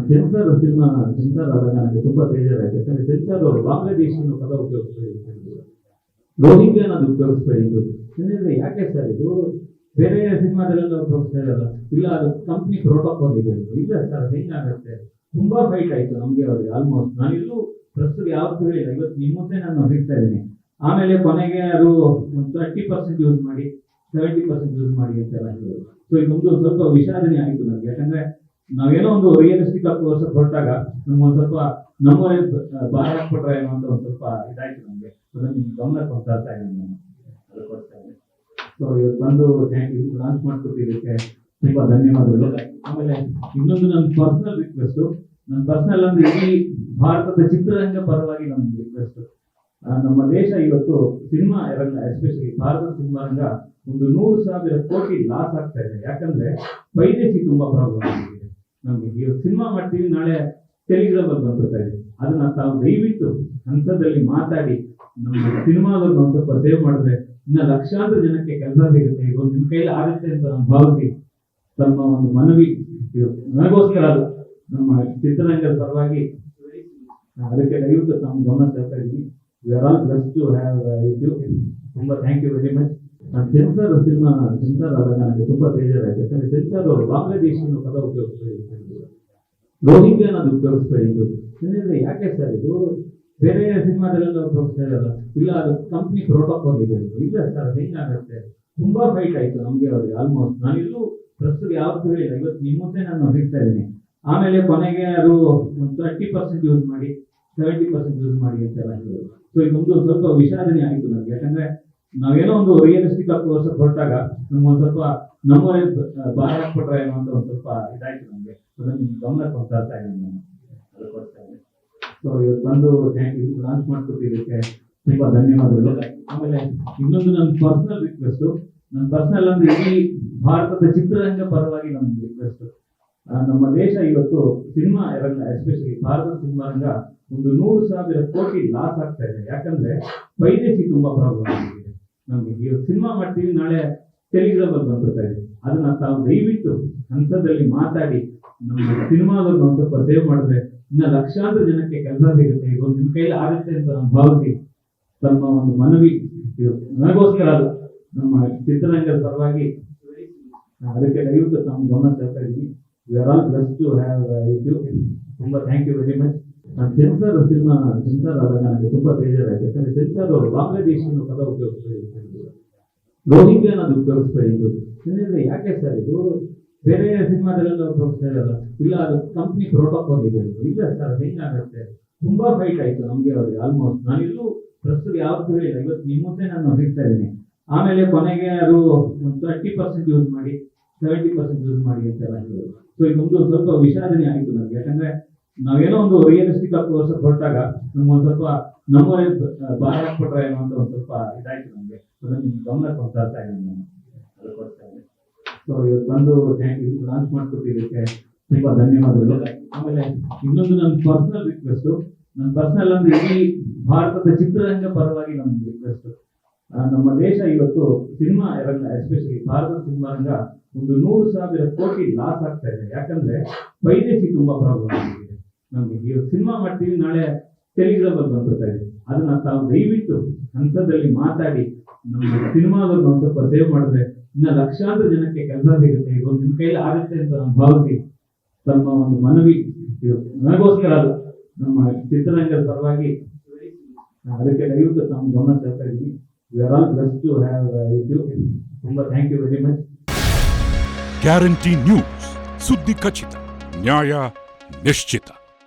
Sensor ಆದಾಗ ನನಗೆ ತುಂಬಾ ಬೇಜಾರಾಯ್ತು. ಯಾಕಂದ್ರೆ ಸೆನ್ಸಾರ್ ಅವರು ಬಾಂಗ್ಲಾದೇಶಿ ಅನ್ನೋ ಪದ ಉಪಯೋಗಿಸ್ಬೇಡಿ, ರೋಹಿಂಗ್ಯ ಅನ್ನೋದು ಉಪಯೋಗಿಸ್ಬೇಡಿ. ಸುಮ್ಮನೆ ಯಾಕೆ ಸರ್ ಇದು ಬೇರೆ ಸಿನಿಮಾದಲ್ಲೆಲ್ಲ ಉಪಯೋಗಿಸ್ತಾ ಇರಲ್ಲ, ಇಲ್ಲ ಅದು ಕಂಪ್ನಿ ಪ್ರೋಟೋಕಾಲ್ ಇದೆ. ಇಲ್ಲ ಸರ್, ಹೆಂಗಾಗತ್ತೆ? ತುಂಬಾ ಫೈಟ್ ಆಯ್ತು ನಮ್ಗೆ ಅವ್ರಿಗೆ. ಆಲ್ಮೋಸ್ಟ್ ನಾನೆಲ್ಲೂ ಪ್ರಸ್ತುತ ಯಾವತ್ತೂ ಹೇಳಿಲ್ಲ, ಇವತ್ತು ನಿಮ್ಮ ಮುಂದೆ ನಾನು ಹೇಳ್ತಾ ಇದ್ದೀನಿ. ಆಮೇಲೆ ಕೊನೆಗೆ ಅದು 30% ಯೂಸ್ ಮಾಡಿ 70% ಯೂಸ್ ಮಾಡಿ ಅಂತೆಲ್ಲ ಹೇಳಿದ್ರು. ಸೊ ಇದೊಂದು ಸ್ವಲ್ಪ ವಿಷಾದನೆ ಆಯಿತು ನನಗೆ. ಯಾಕಂದ್ರೆ ನಾವೇನೋ ಒಂದು ರಿಯಲಿಸ್ಟಿಕ್ ಆಗಿ ತೋರ್ಸಕ್ ಹೊರಟಾಗ ನಮ್ಗೊಂದು ಸ್ವಲ್ಪ ನಮ್ಮವರೇ ಬಾಯ್ ಹಾಕ್ಬಿಟ್ರೆ ಏನೋ ಅಂತ ಒಂದು ಸ್ವಲ್ಪ ಇದಾಯ್ತು ನಮಗೆ. ಅದನ್ನ ನಿಮ್ಗೆ ಗಮನಕ್ಕೆ ಹೊಂದ್ತಾ ಇದ್ದೀನಿ ನಾನು, ಅದಕ್ಕೋಸ್ಕರ. ಸೊ ಇವತ್ತು ಬಂದು ಲಾಂಚ್ ಮಾಡ್ಕೊಟ್ಟಿದ್ದಕ್ಕೆ ತುಂಬಾ ಧನ್ಯವಾದಗಳು. ಆಮೇಲೆ ಇನ್ನೊಂದು ನನ್ನ ಪರ್ಸನಲ್ ರಿಕ್ವೆಸ್ಟ್, ನನ್ನ ಪರ್ಸನಲ್ ಅಂದ್ರೆ ಇಡೀ ಭಾರತದ ಚಿತ್ರರಂಗ ಪರವಾಗಿ ನನ್ನ ರಿಕ್ವೆಸ್ಟ್, ನಮ್ಮ ದೇಶ ಇವತ್ತು ಸಿನಿಮಾ ರಂಗ, ಎಸ್ಪೆಷಲಿ ಭಾರತದ ಸಿನಿಮಾ ರಂಗ ಒಂದು 100,000 ಕೋಟಿ ಲಾಸ್ ಆಗ್ತಾ ಇದೆ. ಯಾಕಂದ್ರೆ ವೈದೇಶಿ ತುಂಬಾ ಪ್ರಾಬ್ಲಮ್ ಆಗಿದೆ ನಮ್ಗೆ. ಇವತ್ತು ಸಿನಿಮಾ ಮಾಡ್ತೀವಿ, ನಾಳೆ ಟೆಲಿಗ್ರಾಮಲ್ಲಿ ಬಂದ್ಬಿಡ್ತಾ ಇದೆ. ಅದನ್ನ ತಾವು ದಯವಿಟ್ಟು ಹಂತದಲ್ಲಿ ಮಾತಾಡಿ ನಮ್ಮ ಸಿನಿಮಾದವ್ರನ್ನ ಒಂದು ಸ್ವಲ್ಪ ಸೇವ್ ಮಾಡಿದ್ರೆ ಇನ್ನ ಲಕ್ಷಾಂತರ ಜನಕ್ಕೆ ಕೆಲಸ ಸಿಗುತ್ತೆ. ಇದು ನಿಮ್ ಕೈಲಿ ಆಗುತ್ತೆ ಅಂತ ನಾನು ಭಾವಿಸಿ ತಮ್ಮ ಒಂದು ಮನವಿ, ನನಗೋಸ್ಕರ ಅದು ನಮ್ಮ ಚಿತ್ರರಂಗದ ಪರವಾಗಿ ಅದಕ್ಕೆ ದಯವಿಟ್ಟು ತಮ್ಮ ಗಮನ ತರ್ತಾ ಇದ್ದೀನಿ. We are all blessed to have you. ತುಂಬಾ thank you very much. Censor ಆದಾಗ ನನಗೆ ತುಂಬಾ ಬೇಜಾರಾಯ್ತು. ಯಾಕಂದ್ರೆ ಸೆನ್ಸಾರ್ ಅವರು ಬಾಂಗ್ಲಾದೇಶಿ ಅನ್ನೋ ಪದ ಉಪಯೋಗಿಸ್ಬೇಡಿ, ರೋಹಿಂಗ್ಯ ಅನ್ನೋದು ಉಪಯೋಗಿಸ್ಬೇಡಿ. ಸುಮ್ಮನೆ ಯಾಕೆ ಸರ್ ಇದು ಬೇರೆ ಸಿನಿಮಾದಲ್ಲೆಲ್ಲ ಉಪಯೋಗಿಸ್ತಾ ಇರಲ್ಲ, ಇಲ್ಲ ಅದು ಕಂಪ್ನಿ ಪ್ರೋಟೋಕಾಲ್ ಇದೆ. ಇಲ್ಲ ಸರ್, ಹೆಂಗಾಗತ್ತೆ? ತುಂಬಾ ಫೈಟ್ ಆಯ್ತು ನಮ್ಗೆ ಅವ್ರಿಗೆ. ಆಲ್ಮೋಸ್ಟ್ ನಾನೆಲ್ಲೂ ಪ್ರಸ್ತುತ ಯಾವತ್ತೂ ಹೇಳಿಲ್ಲ, ಇವತ್ತು ನಿಮ್ಮ ಮುಂದೆ ನಾನು ಹೇಳ್ತಾ ಇದ್ದೀನಿ. ಆಮೇಲೆ ಕೊನೆಗೆ ಅದು 30% ಯೂಸ್ ಮಾಡಿ 70% ಯೂಸ್ ಮಾಡಿ ಅಂತೆಲ್ಲ ಹೇಳಿದ್ರು. ಸೊ ಇದೊಂದು ಸ್ವಲ್ಪ ವಿಷಾದನೆ ಆಯಿತು ನನಗೆ. ಯಾಕಂದ್ರೆ ನಾವೇನೋ ಒಂದು ರಿಯಲಿಸ್ಟಿಕ್ ಆಗಿ ತೋರ್ಸಕ್ ಹೊರಟಾಗ ನಮ್ಗೊಂದು ಸ್ವಲ್ಪ ನಮ್ಮವರೇ ಬಾಯ್ ಹಾಕ್ಬಿಟ್ರೆ ಏನೋ ಅಂತ ಒಂದು ಸ್ವಲ್ಪ ಇದಾಯ್ತು ನಮಗೆ. ಅದನ್ನ ನಿಮ್ಗೆ ಗಮನಕ್ಕೆ ಹೊಂದ್ತಾ ಇದ್ದೀನಿ ನಾನು, ಅದಕ್ಕೋಸ್ಕರ. ಸೊ ಇವತ್ತು ಬಂದು ಲಾಂಚ್ ಮಾಡ್ಕೊಟ್ಟಿದ್ದಕ್ಕೆ ತುಂಬಾ ಧನ್ಯವಾದಗಳು. ಆಮೇಲೆ ಇನ್ನೊಂದು ನನ್ನ ಪರ್ಸನಲ್ ರಿಕ್ವೆಸ್ಟ್, ನನ್ನ ಪರ್ಸನಲ್ ಅಂದ್ರೆ ಇಡೀ ಭಾರತದ ಚಿತ್ರರಂಗ ಪರವಾಗಿ ನನ್ನ ರಿಕ್ವೆಸ್ಟ್, ನಮ್ಮ ದೇಶ ಇವತ್ತು ಸಿನಿಮಾ ರಂಗ, ಎಸ್ಪೆಷಲಿ ಭಾರತದ ಸಿನಿಮಾ ರಂಗ ಒಂದು 100,000 ಕೋಟಿ ಲಾಸ್ ಆಗ್ತಾ ಇದೆ. ಯಾಕಂದ್ರೆ ವೈದೇಶಿ ತುಂಬಾ ಪ್ರಾಬ್ಲಮ್ ಆಗಿದೆ ನಮ್ಗೆ. ಇವತ್ತು ಸಿನಿಮಾ ಮಾಡ್ತೀವಿ, ನಾಳೆ ಟೆಲಿಗ್ರಾಮಲ್ಲಿ ಬಂದ್ಬಿಡ್ತಾ ಇದೆ. ಅದನ್ನ ತಾವು ದಯವಿಟ್ಟು ಹಂತದಲ್ಲಿ ಮಾತಾಡಿ ನಮ್ಮ ಸಿನಿಮಾದವ್ರನ್ನ ಒಂದು ಸ್ವಲ್ಪ ಸೇವ್ ಮಾಡಿದ್ರೆ ಇನ್ನ ಲಕ್ಷಾಂತರ ಜನಕ್ಕೆ ಕೆಲಸ ಸಿಗುತ್ತೆ. ಇದು ನಿಮ್ ಕೈಲಿ ಆಗುತ್ತೆ ಅಂತ ನಾನು ಭಾವಿಸಿ ತಮ್ಮ ಒಂದು ಮನವಿ, ನನಗೋಸ್ಕರ ಅದು ನಮ್ಮ ಚಿತ್ರರಂಗದ ಪರವಾಗಿ ಅದಕ್ಕೆ ದಯವಿಟ್ಟು ತಮ್ಮ ಗಮನ ತರ್ತಾ ಇದ್ದೀನಿ. We are all blessed to have you. ತುಂಬಾ thank you very much. Censor ಆದಾಗ ನನಗೆ ತುಂಬಾ ಬೇಜಾರಾಯ್ತು. ಯಾಕಂದ್ರೆ ಸೆನ್ಸಾರ್ ಅವರು ಬಾಂಗ್ಲಾದೇಶಿ ಅನ್ನೋ ಪದ ಉಪಯೋಗಿಸ್ಬೇಡಿ, ರೋಹಿಂಗ್ಯ ಅನ್ನೋದು ಉಪಯೋಗಿಸ್ಬೇಡಿ. ಸುಮ್ಮನೆ ಯಾಕೆ ಸರ್ ಇದು ಬೇರೆ ಸಿನಿಮಾದಲ್ಲೆಲ್ಲ ಉಪಯೋಗಿಸ್ತಾ ಇರಲ್ಲ, ಇಲ್ಲ ಅದು ಕಂಪ್ನಿ ಪ್ರೋಟೋಕಾಲ್ ಇದೆ. ಇಲ್ಲ ಸರ್, ಹೆಂಗಾಗತ್ತೆ? ತುಂಬಾ ಫೈಟ್ ಆಯ್ತು ನಮ್ಗೆ ಅವ್ರಿಗೆ. ಆಲ್ಮೋಸ್ಟ್ ನಾನೆಲ್ಲೂ ಪ್ರಸ್ತುತ ಯಾವತ್ತೂ ಹೇಳಿಲ್ಲ, ಇವತ್ತು ನಿಮ್ಮ ಮುಂದೆ ನಾನು ಹೇಳ್ತಾ ಇದ್ದೀನಿ. ಆಮೇಲೆ ಕೊನೆಗೆ ಅದು 30% ಯೂಸ್ ಮಾಡಿ 70% ಯೂಸ್ ಮಾಡಿ ಅಂತೆಲ್ಲ ಹೇಳಿದ್ರು. ಸೊ ಇದೊಂದು ಸ್ವಲ್ಪ ವಿಷಾದನೆ ಆಯಿತು ನನಗೆ. ಯಾಕಂದ್ರೆ ನಾವೇನೋ ಒಂದು ರಿಯಲಿಸ್ಟಿಕ್ ಆಗಿ ತೋರ್ಸಕ್ ಹೊರಟಾಗ ನಮ್ಗೊಂದು ಸ್ವಲ್ಪ ನಮ್ಮವರೇ ಬಾಯ್ ಹಾಕ್ಬಿಟ್ರೆ ಏನೋ ಅಂತ ಒಂದು ಸ್ವಲ್ಪ ಇದಾಯ್ತು ನಮಗೆ. ಅದನ್ನ ನಿಮ್ಗೆ ಗಮನಕ್ಕೆ ಹೊಂದ್ತಾ ಇದ್ದೀನಿ ನಾನು, ಅದಕ್ಕೋಸ್ಕರ. ಸೊ ಇವತ್ತು ಬಂದು ಲಾಂಚ್ ಮಾಡ್ಕೊಟ್ಟಿದ್ದಕ್ಕೆ ತುಂಬಾ ಧನ್ಯವಾದಗಳು. ಆಮೇಲೆ ಇನ್ನೊಂದು ನನ್ನ ಪರ್ಸನಲ್ ರಿಕ್ವೆಸ್ಟ್, ನನ್ನ ಪರ್ಸನಲ್ ಅಂದ್ರೆ ಇಡೀ ಭಾರತದ ಚಿತ್ರರಂಗ ಪರವಾಗಿ ನನ್ನ ರಿಕ್ವೆಸ್ಟ್, ನಮ್ಮ ದೇಶ ಇವತ್ತು ಸಿನಿಮಾ ರಂಗ, ಎಸ್ಪೆಷಲಿ ಭಾರತದ ಸಿನಿಮಾ ರಂಗ ಒಂದು 100,000 ಕೋಟಿ ಲಾಸ್ ಆಗ್ತಾ ಇದೆ. ಯಾಕಂದ್ರೆ ವೈದೇಶಿ ತುಂಬಾ ಪ್ರಾಬ್ಲಮ್ ಆಗಿದೆ ನಮ್ಗೆ. ಇವತ್ತು ಸಿನಿಮಾ ಮಾಡ್ತೀವಿ, ನಾಳೆ ಟೆಲಿಗ್ರಾಮಲ್ಲಿ ಬಂದ್ಬಿಡ್ತಾ ಇದೆ. ಅದನ್ನ ತಾವು ದಯವಿಟ್ಟು ಹಂತದಲ್ಲಿ ಮಾತಾಡಿ ನಮ್ಮ ಸಿನಿಮಾದವ್ರನ್ನ ಒಂದು ಸ್ವಲ್ಪ ಸೇವ್ ಮಾಡಿದ್ರೆ ಇನ್ನ ಲಕ್ಷಾಂತರ ಜನಕ್ಕೆ ಕೆಲಸ ಸಿಗುತ್ತೆ. ಇದು ನಿಮ್ ಕೈಲಿ ಆಗುತ್ತೆ ಅಂತ ನಾನು ಭಾವಿಸಿ ತಮ್ಮ ಒಂದು ಮನವಿ, ನನಗೋಸ್ಕರ ಅದು ನಮ್ಮ ಚಿತ್ರರಂಗದ ಪರವಾಗಿ ಅದಕ್ಕೆ ದಯವಿಟ್ಟು ತಮ್ಮ ಗಮನ ತರ್ತಾ ಇದ್ದೀನಿ. We are all blessed to have you. ತುಂಬಾ thank you very much. Guarantee news, ಸುದ್ದಿ ಖಚಿತ, ನ್ಯಾಯ ನಿಶ್ಚಿತ.